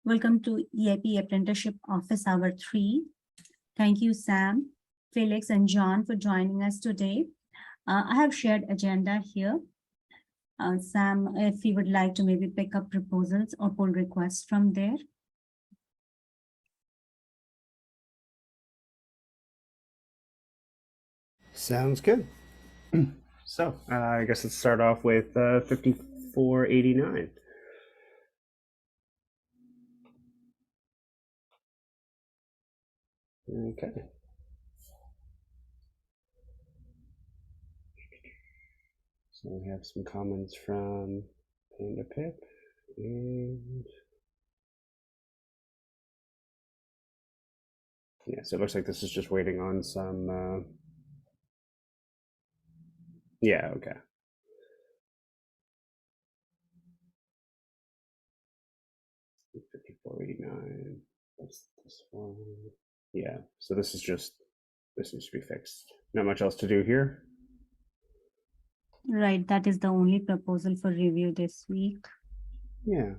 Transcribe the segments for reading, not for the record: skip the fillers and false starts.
Welcome to EIP Apprenticeship Office Hour 3. Thank you, Sam, Felix, and John for joining us today. I have shared agenda here. Sam, if you would like to maybe pick up proposals or pull requests from there. Sounds good. So I guess let's start off with 5489. Okay. So we have some comments from Panda Pip and yeah, so it looks like this is just waiting on some yeah, okay. $54.89. That's this one. Yeah, so this needs to be fixed. Not much else to do here. Right, that is the only proposal for review this week. Yeah.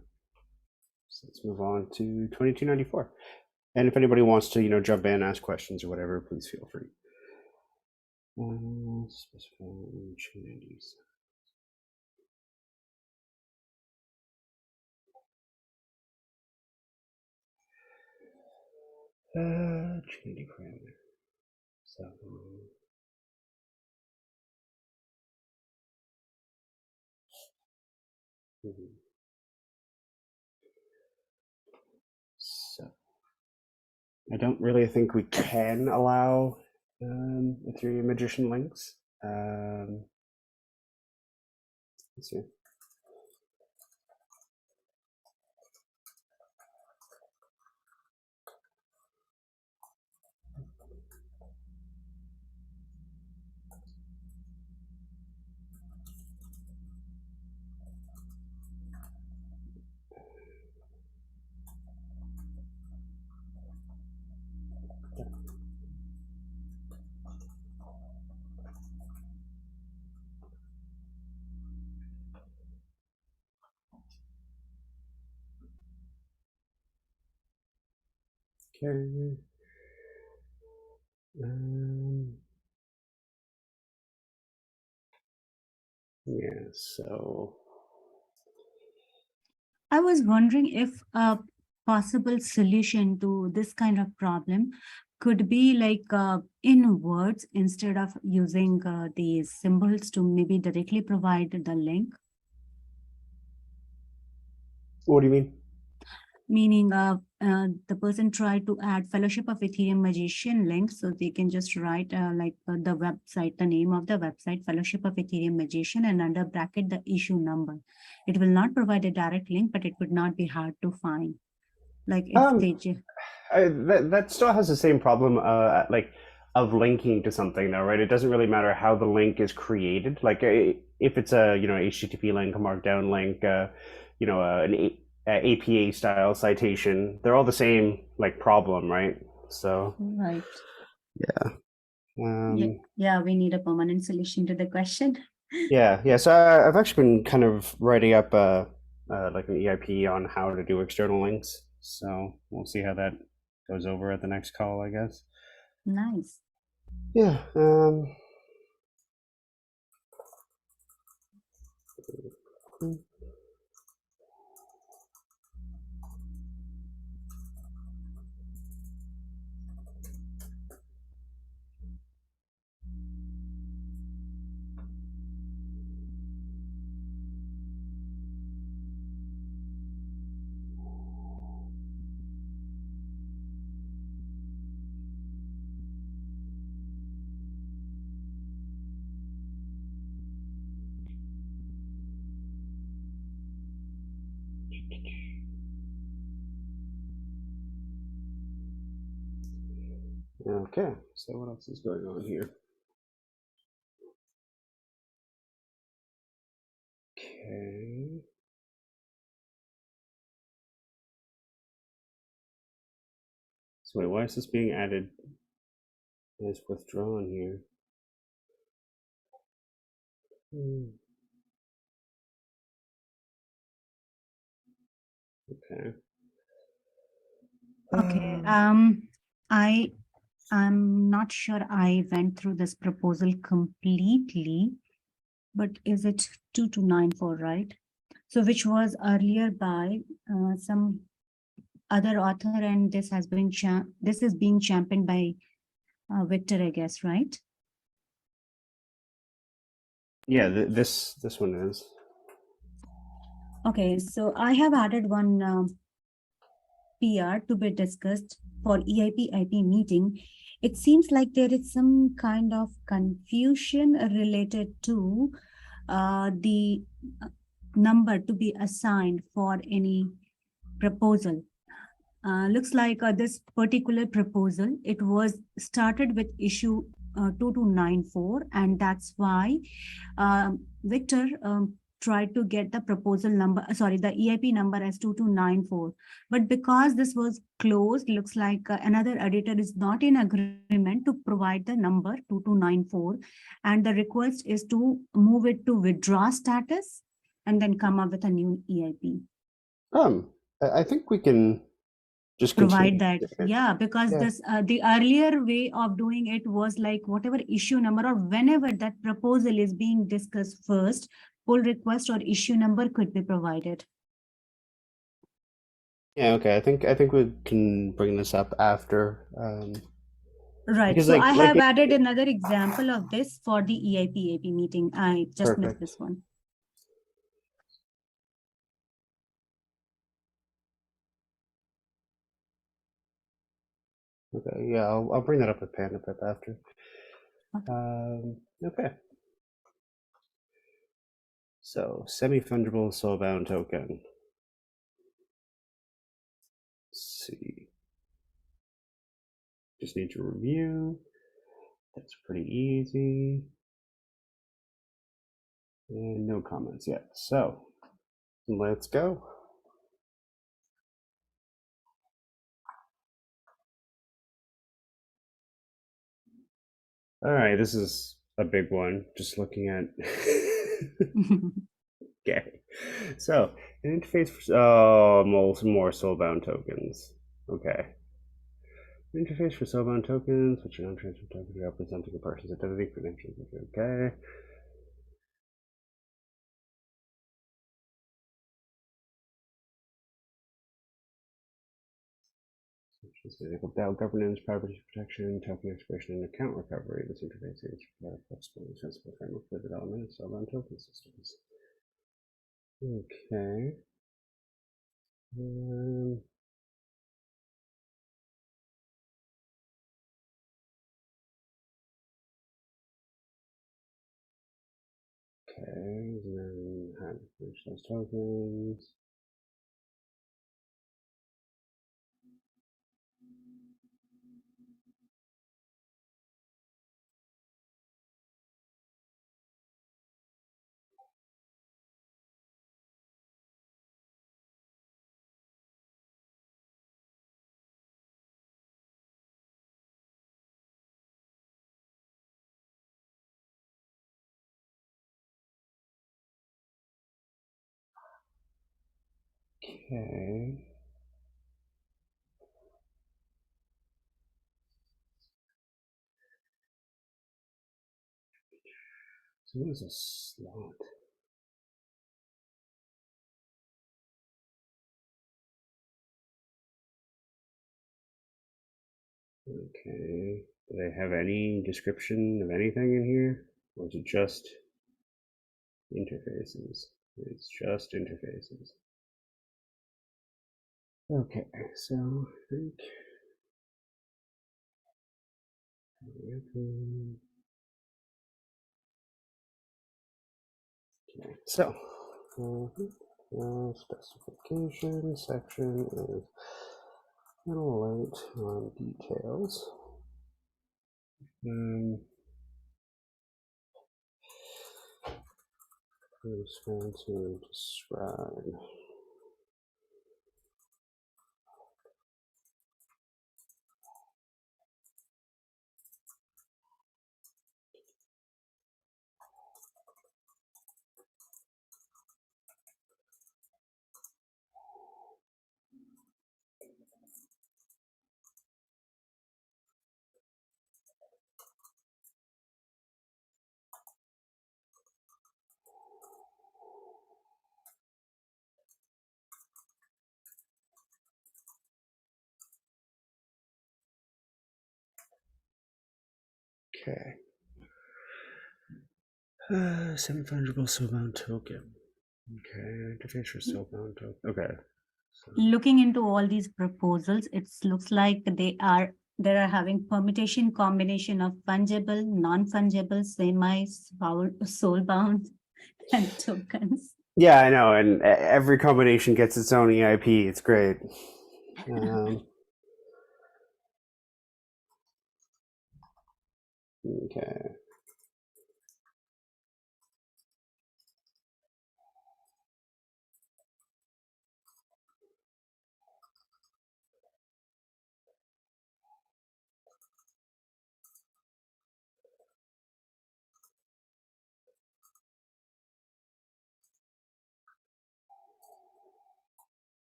So let's move on to 2294. And if anybody wants to, jump in, ask questions or whatever, please feel free. Specify changes. Trinity parameter. So. So. I don't really think we can allow Ethereum magician links. Let's see. Okay. Yeah, so. I was wondering if a possible solution to this kind of problem could be like in words instead of using these symbols to maybe directly provide the link. What do you mean? Meaning the person tried to add Fellowship of Ethereum Magician link, so they can just write the website, the name of the website, Fellowship of Ethereum Magician, and under bracket the issue number. It will not provide a direct link, but it would not be hard to find. Like if they that still has the same problem, of linking to something, though, right? It doesn't really matter how the link is created. Like if it's a HTTP link, a Markdown link, an APA style citation, they're all the same problem, right? So right. yeah. Yeah, we need a permanent solution to the question. Yeah. So I've actually been kind of writing up like an EIP on how to do external links. So we'll see how that goes over at the next call, I guess. Nice. Yeah. Okay, so what else is going on here? Okay. So wait, why is this being added as withdrawn here? Okay. Okay. I'm not sure I went through this proposal completely, but is it 2294, right? So which was earlier by some other author, and this is being championed by Victor, I guess, right? Yeah, this one is. Okay, so I have added one PR to be discussed for EIP IP meeting. It seems like there is some kind of confusion related to the number to be assigned for any proposal. Looks like this particular proposal, it was started with issue 2294, and that's why Victor tried to get the proposal number, sorry, the EIP number as 2294. But because this was closed, looks like another editor is not in agreement to provide the number 2294. And the request is to move it to withdraw status and then come up with a new EIP. I think we can just Provide continue. that, yeah, because Yeah. this the earlier way of doing it was like whatever issue number or whenever that proposal is being discussed first, pull request or issue number could be provided. Yeah, okay. I think we can bring this up after. Right, Because so I like have added another example of this for the EIP AP meeting. I just missed perfect. this one. Okay, yeah, I'll bring that up with Panda Pip after. Okay. So semi-fungible soulbound token. Let's see. Just need to review. That's pretty easy. And no comments yet. So let's go. All right, this is a big one. Just looking at. Okay, so an interface for more soulbound tokens. Okay, interface for soulbound tokens, which are non-transfer tokens representing a person's identity credentials. Okay. DAO governance, privacy protection, token expiration, and account recovery. This interface is flexible and sensible framework for the development of sovereign token systems. Okay. Okay, and then how to finish those tokens. Okay. So what is a slot? Okay. Do they have any description of anything in here? Or is it just interfaces? It's just interfaces. Okay, so I think. Okay, so specification section is light on details. I'm just going to describe. Okay. Semi-fungible soulbound token. Okay, interface for soulbound token. Okay. So, Looking into all these proposals, it looks like they are having permutation combination of fungible, non-fungible, soul-bound, and tokens. yeah, I know, and every combination gets its own EIP. It's great. Okay.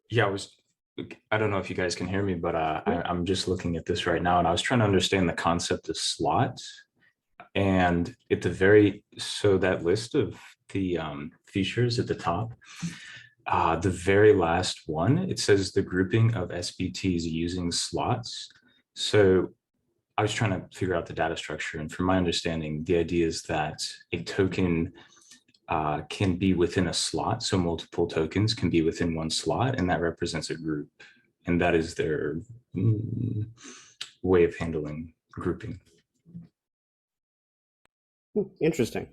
Yeah, I don't know if you guys can hear me, but I'm just looking at this right now, and I was trying to understand the concept of slots. And at so that list of the features at the top, the very last one, it says the grouping of SBTs using slots. So I was trying to figure out the data structure, and from my understanding, the idea is that a token can be within a slot. So multiple tokens can be within one slot, and that represents a group. And that is their way of handling grouping. Interesting.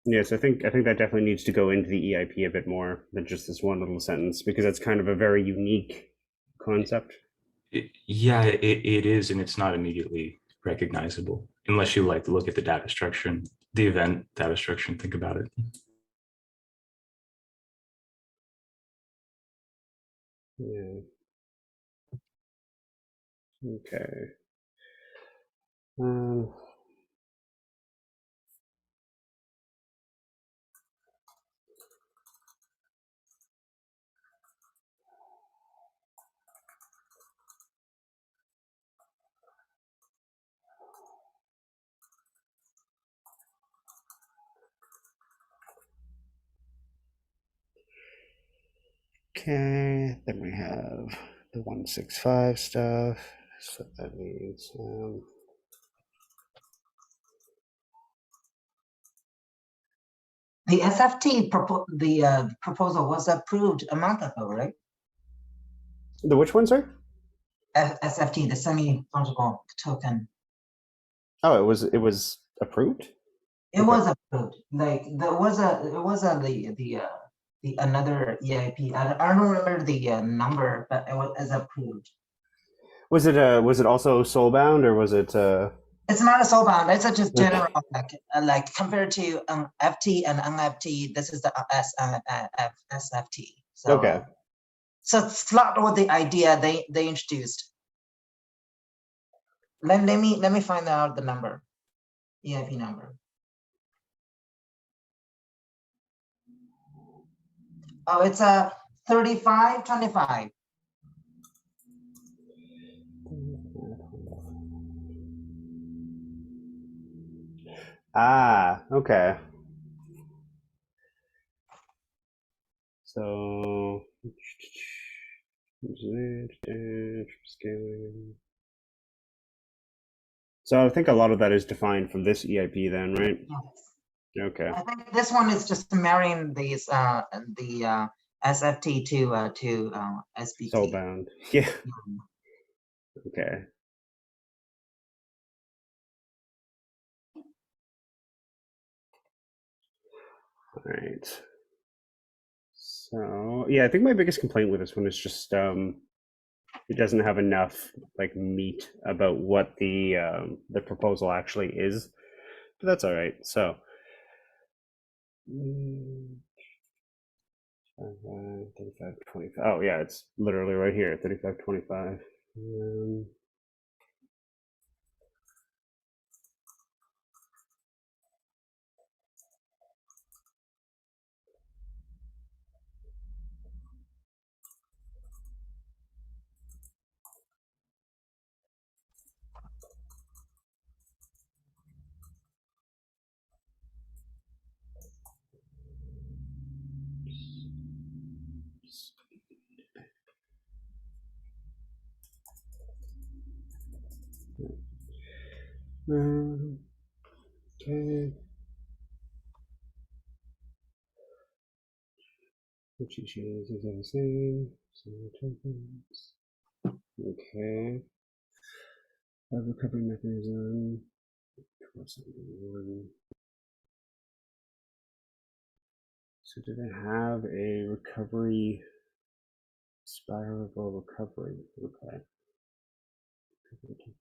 Yes, I think that definitely needs to go into the EIP a bit more than just this one little sentence, because that's kind of a very unique concept. Yeah, it is, and it's not immediately recognizable unless you like look at the data structure and the event data structure and think about it. Yeah. Okay. Um, okay, then we have the 165 stuff. So that means the SFT proposal was approved a month ago, right? the which one, sorry? SFT, the semi-fungible token. Oh, it was approved? It was approved. Like there was the another EIP. I don't remember the number, but it was approved. Was it also soulbound, or was it It's not a soulbound. It's just general, like compared to FT and NFT. This is the SFT. So, okay? so it's not what the idea they introduced. Let me find out the number, EIP number. Oh, it's a 3525. Ah, okay. So scaling. So I think a lot of that is defined from this EIP then, right? Yes. Okay. I think this one is just marrying these the SFT to SBT. Soulbound. Yeah. Okay. All right. So yeah, I think my biggest complaint with this one is just it doesn't have enough like meat about what the proposal actually is, but that's all right. So 3525. Oh yeah, it's literally right here, 3525. Okay. Which issues is the same? So tokens. Okay. Recovery mechanism. So do they have a recovery spiralable recovery? Okay. Okay.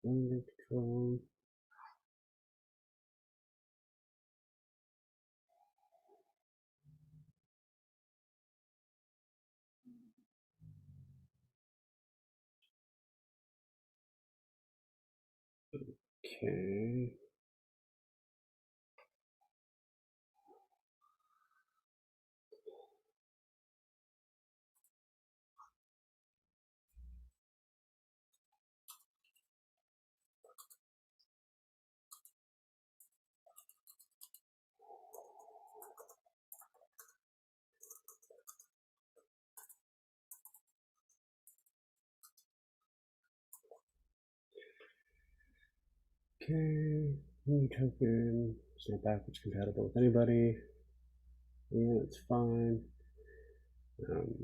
Control. Okay. Okay. New token. It's not backwards compatible with anybody. Yeah, it's fine. Um,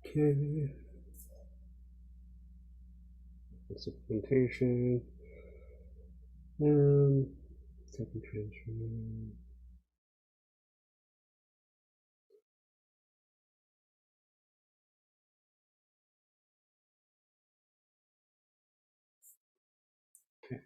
okay. It's implementation. Second transfer. Okay.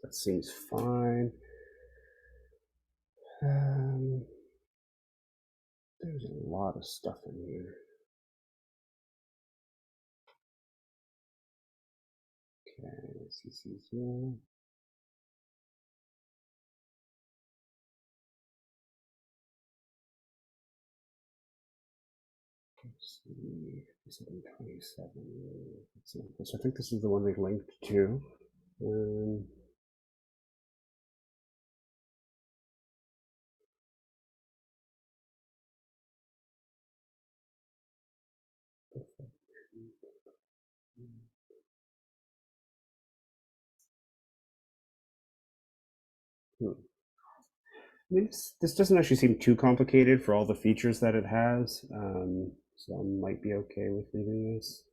That seems fine. There's a lot of stuff in here. Okay, CC0. Let's see, 727. So I think this is the one they linked to. I mean, this doesn't actually seem too complicated for all the features that it has, so I might be okay with leaving this.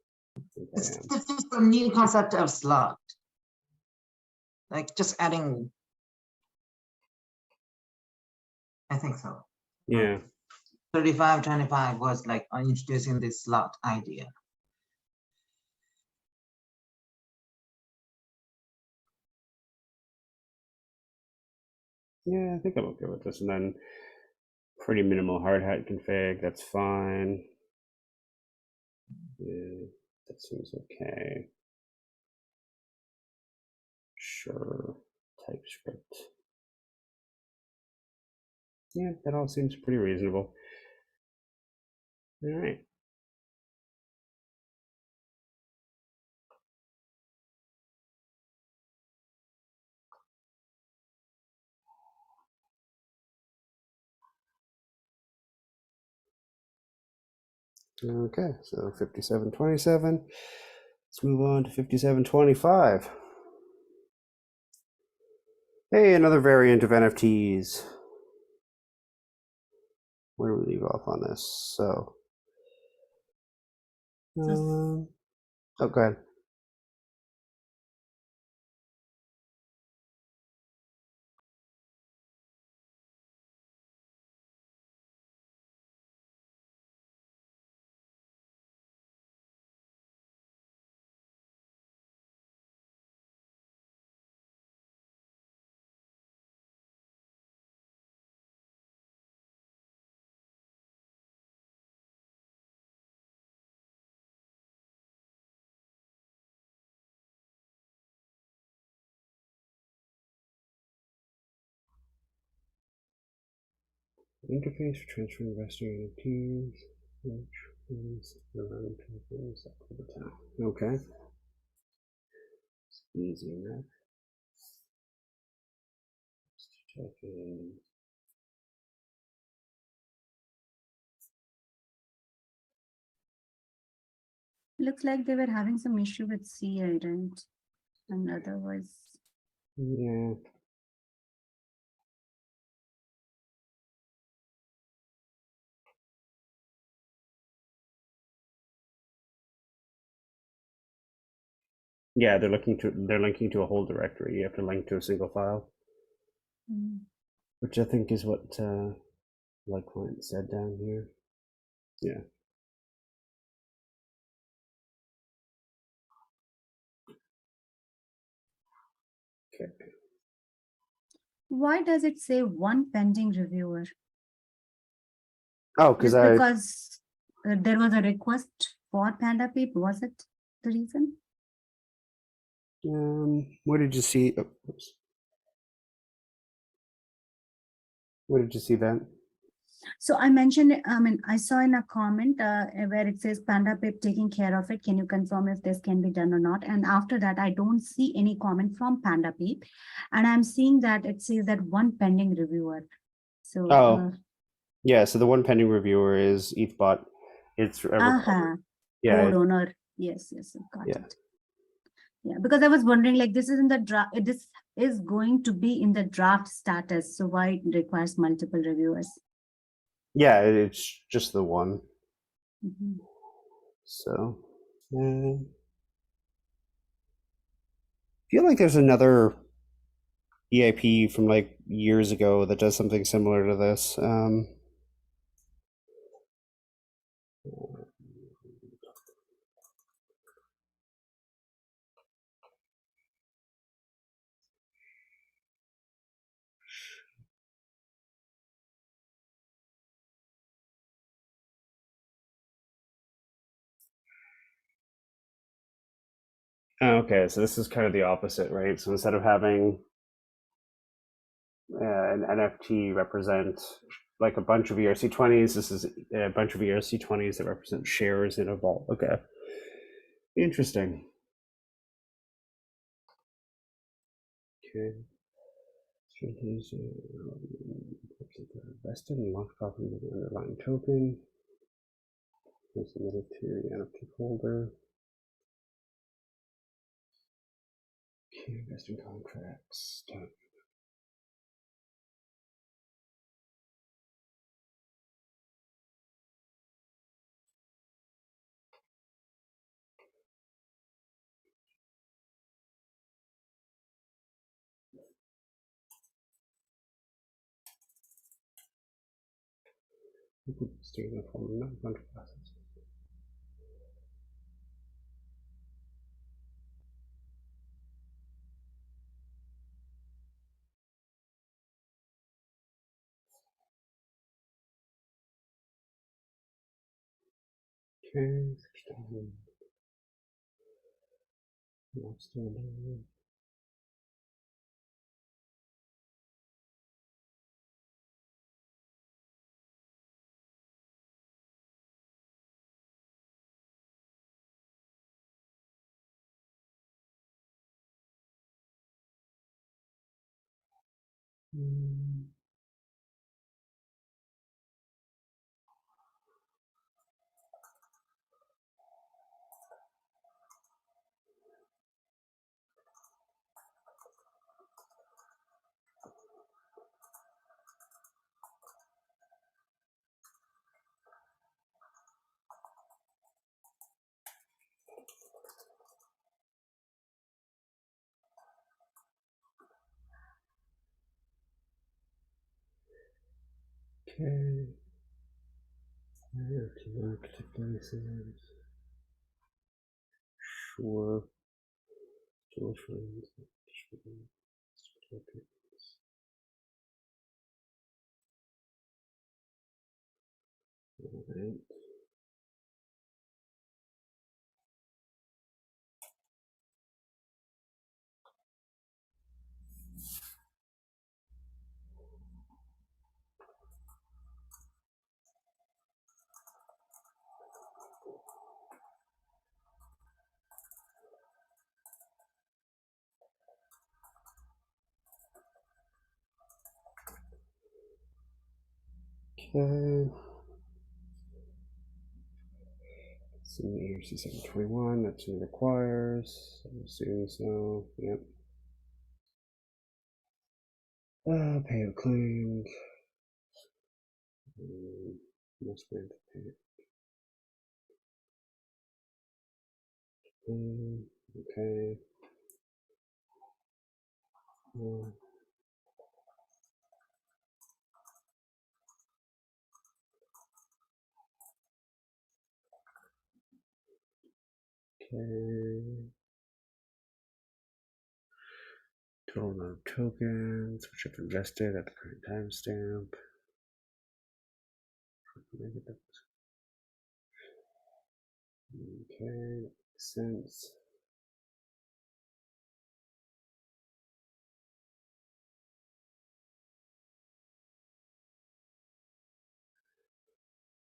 It's just a new concept of slot. Like just adding. I think so. Yeah. 3525 was like introducing this slot idea. Yeah, I think I'm okay with this. And then pretty minimal hard hat config, that's fine. Yeah, that seems okay. Sure, TypeScript. Yeah, that all seems pretty reasonable. All right. Okay, so 5727. Let's move on to 5725. Hey, another variant of NFTs. Where do we leave off on this? So, oh, go ahead. Interface for transferring investor NFTs, which is around tokens up to the top. Okay. It's easy enough. Token. Looks like they were having some issue with CA, right? And otherwise, Yeah. Yeah, they're linking to a whole directory. You have to link to a single file, which I think is what like client said down here. Yeah. Okay. why does it say one pending reviewer? Oh, because Just because there was a request for PandaPip, was it the reason? where did you see? Oh, oops. Where did you see that? So I mentioned, I saw in a comment where it says PandaPip taking care of it. Can you confirm if this can be done or not? And after that, I don't see any comment from PandaPip. And I'm seeing that it says that one pending reviewer. So, Oh, yeah. So the one pending reviewer is ETHBot. It's yeah. code owner. Yes, got Yeah. it. Yeah, because I was wondering, like, this is in the draft. This is going to be in the draft status. So why it requires multiple reviewers? Yeah, it's just the one. Mhm. So, I feel like there's another EIP from like years ago that does something similar to this. Okay, so this is kind of the opposite, right? So instead of having an NFT represent like a bunch of ERC20s, this is a bunch of ERC20s that represent shares in a vault. Okay, interesting. Okay. Vested and locked property of the underlying token. Submitted to the NFT holder. Okay, investing contracts. Done. Steering the form not bunch of classes. Okay, not standing. Okay. Marketplaces. Sure. Store friends. All right. Okay. So ERC 721, that's what it requires. I'm assuming so. Yep. Payout claims. Must grant the pay. Okay. Okay. Total amount of tokens which have invested at the current timestamp. Okay, that makes sense.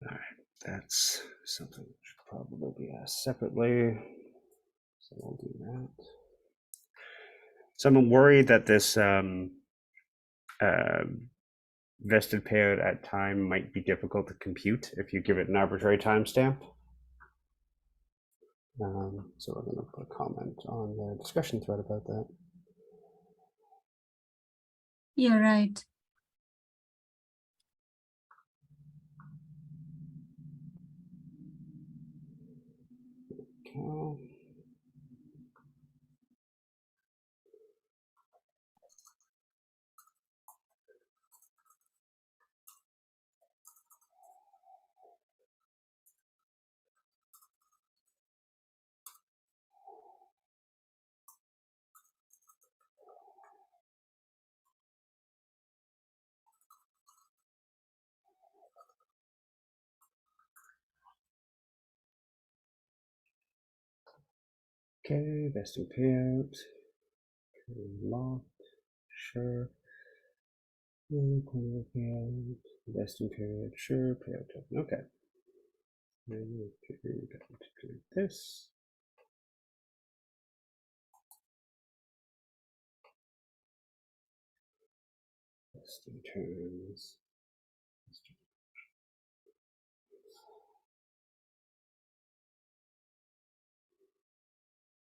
All right, that's something that should probably be asked separately. So we'll do that. So I'm worried that this vested payout at time might be difficult to compute if you give it an arbitrary timestamp. So we're going to put a comment on the discussion thread about that. Yeah, right. Okay. Okay, vesting payout. Locked. Sure. Payout. Vesting period. Sure. Payout token. Okay. And this. Vesting terms.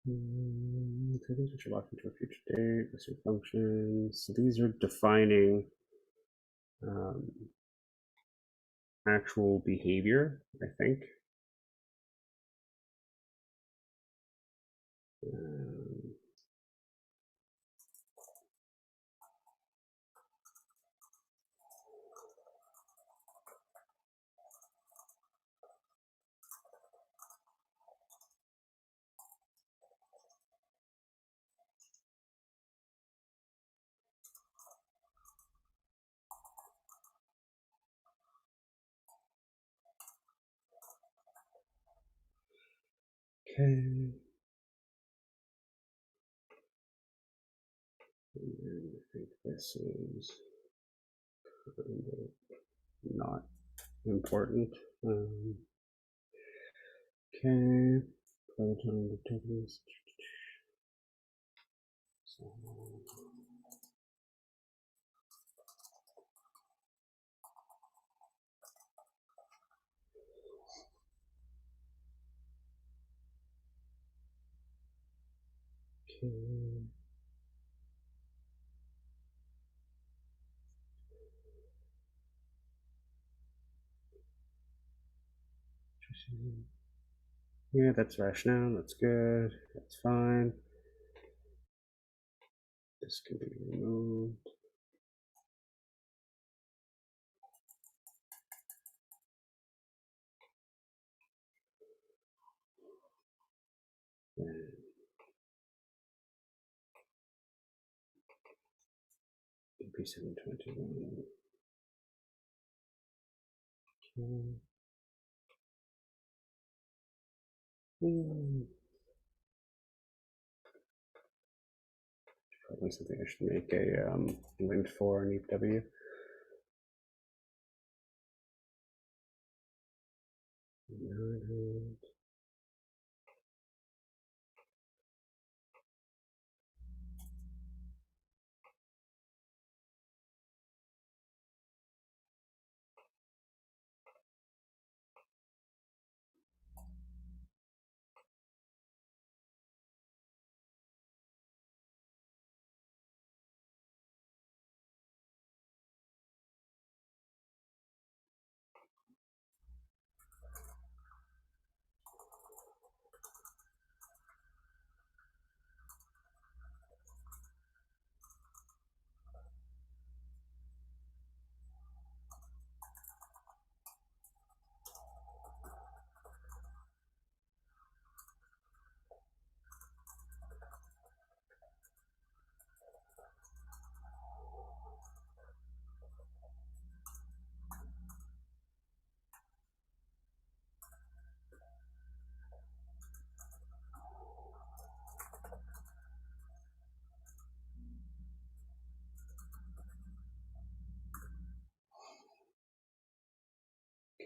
Okay, these which are locked into a future date, listing functions. So these are defining actual behavior, I think. Okay. And then I think this is kind of not important. Okay. Proton tokens. So, okay. Yeah, that's rationale. That's good. That's fine. This can be removed. And EP 721. Okay. Probably something I should make a linked for in EW.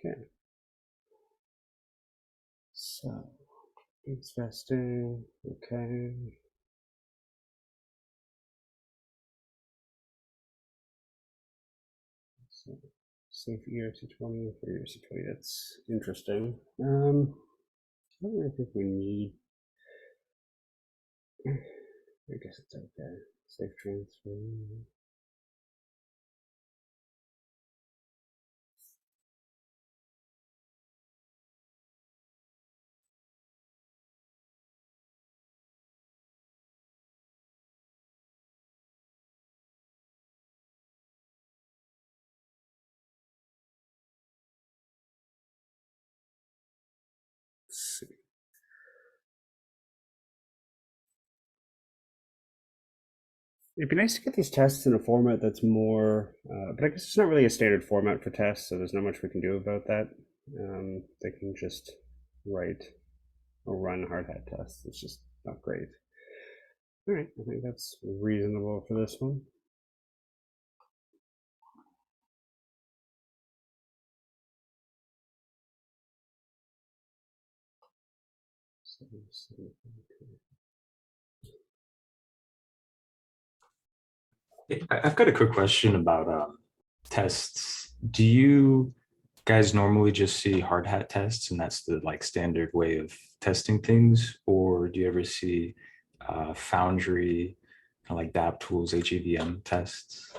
Okay. So, it's vesting. Okay. So, safe ERC20 for ERC20. That's interesting. I don't really think we need. I guess it's okay. Safe transfer. Let's see. It'd be nice to get these tests in a format that's more, but I guess it's not really a standard format for tests, so there's not much we can do about that. They can just write or run hard hat tests. It's just not great. All right, I think that's reasonable for this one. I've got a quick question about tests. Do you guys normally just see hard hat tests and that's the like standard way of testing things? Or do you ever see Foundry, kind of like DApp tools, HEVM tests?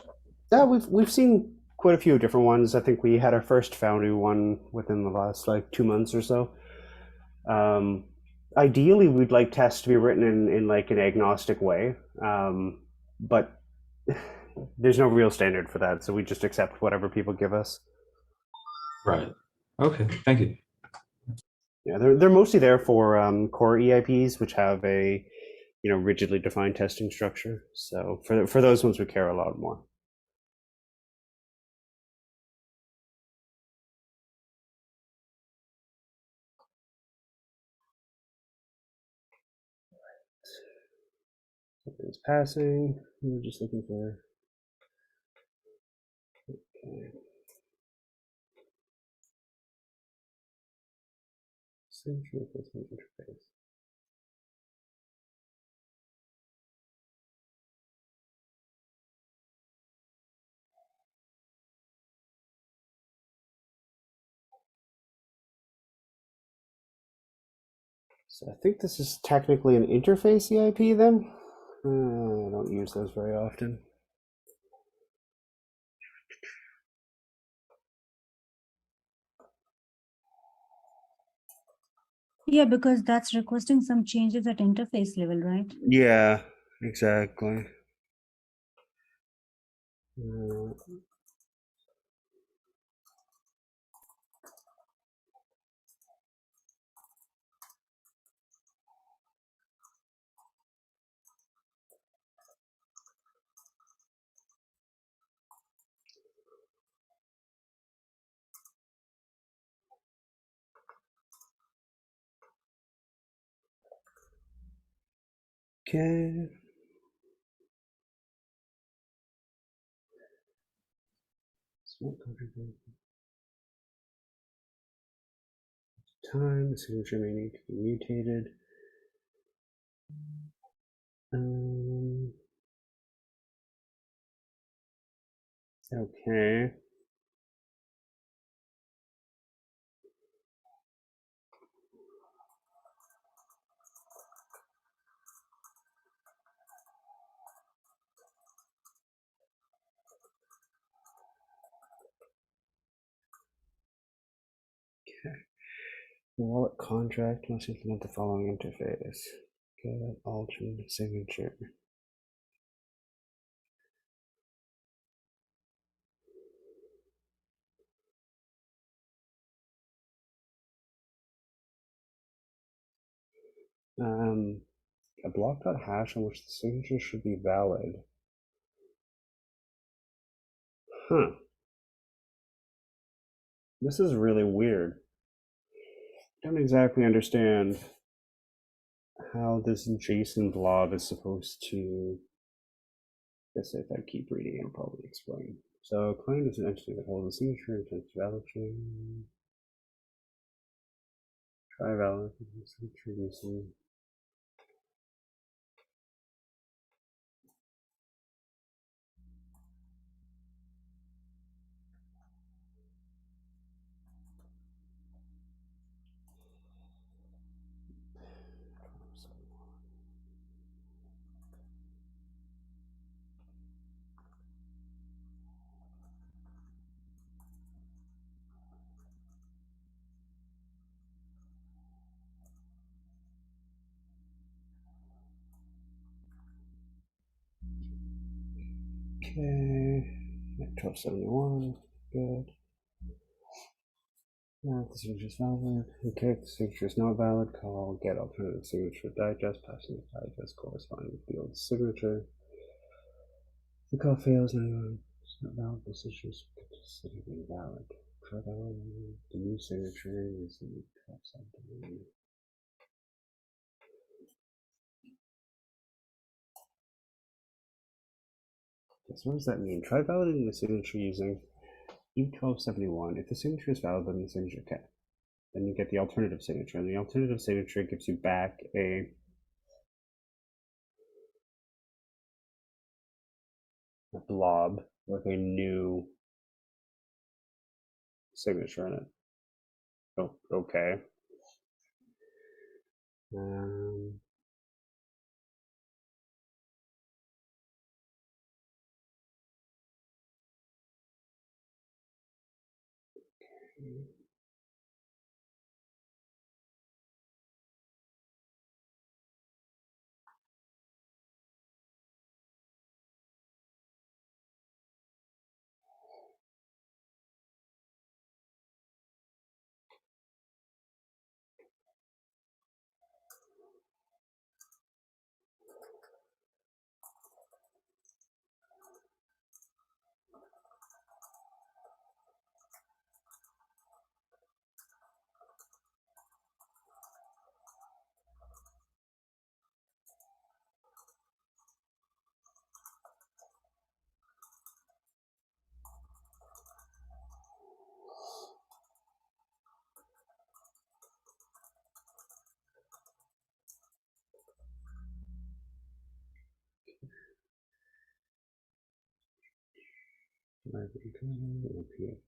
Yeah, we've seen quite a few different ones. I think we had our first Foundry one within the last like 2 months or so. Ideally, we'd like tests to be written in like an agnostic way, but there's no real standard for that, so we just accept whatever people give us. Right. Okay, thank you. Yeah, they're mostly there for core EIPs, which have a rigidly defined testing structure. So for those ones, we care a lot more. Something's passing. We're just looking for. Okay. Central replacement interface. So I think this is technically an interface EIP then. I don't use those very often. Yeah, because that's requesting some changes at interface level, right? Yeah, exactly. Okay. Time, the signature may need to be mutated. Okay. The wallet contract must implement the following interface. Get alternate signature. A block.hash on which the signature should be valid. Huh. This is really weird. I don't exactly understand how this JSON blob is supposed to. I guess if I keep reading, it'll probably explain. So, client is an entity that holds a signature and sends valid chain. Try valid signature using. Okay, 1271, good. Now, if the signature is valid, okay, if the signature is not valid, call get alternative signature digest, passing the digest corresponding field signature. If the call fails, it's not valid, the signature is considered invalid. Try that one, the new signature is the something. So what does that mean? Try validating the signature using E1271. If the signature is valid, then the signature okay. Then you get the alternative signature, and the alternative signature gives you back a blob with a new signature in it. Oh, okay.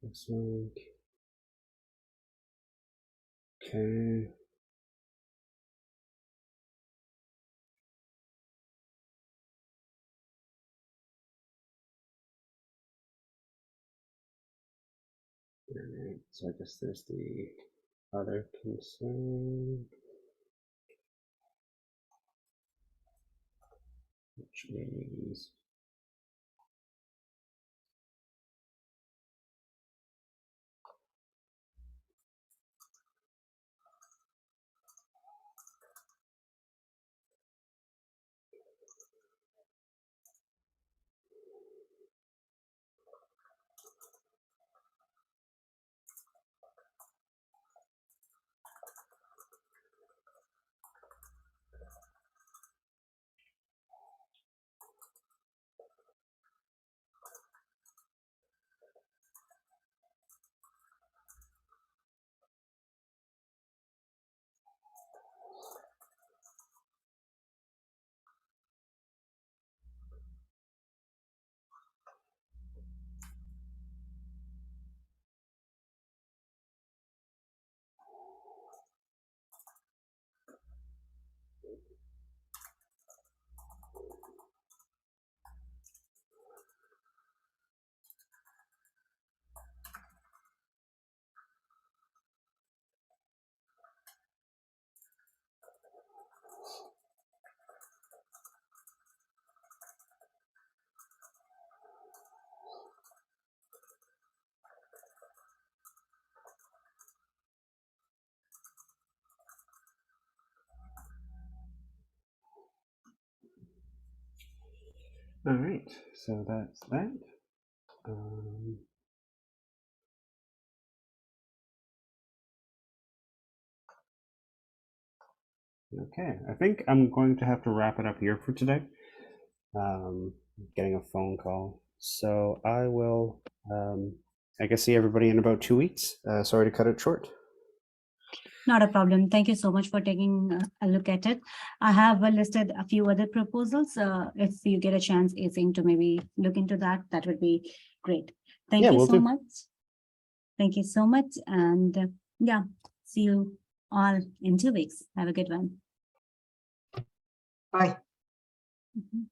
This one. Okay. Alright, so I guess there's the other concern, which is all right. So that's that. Okay, I think I'm going to have to wrap it up here for today. Getting a phone call, so I will. I guess see everybody in about 2 weeks. Sorry to cut it short. Not a problem. Thank you so much for taking a look at it. I have listed a few other proposals. If you get a chance, async, to maybe look into that, that would be great. Thank Yeah, you will so do. much. Thank you so much. And yeah, see you all in 2 weeks. Have a good one. Bye. Mhm.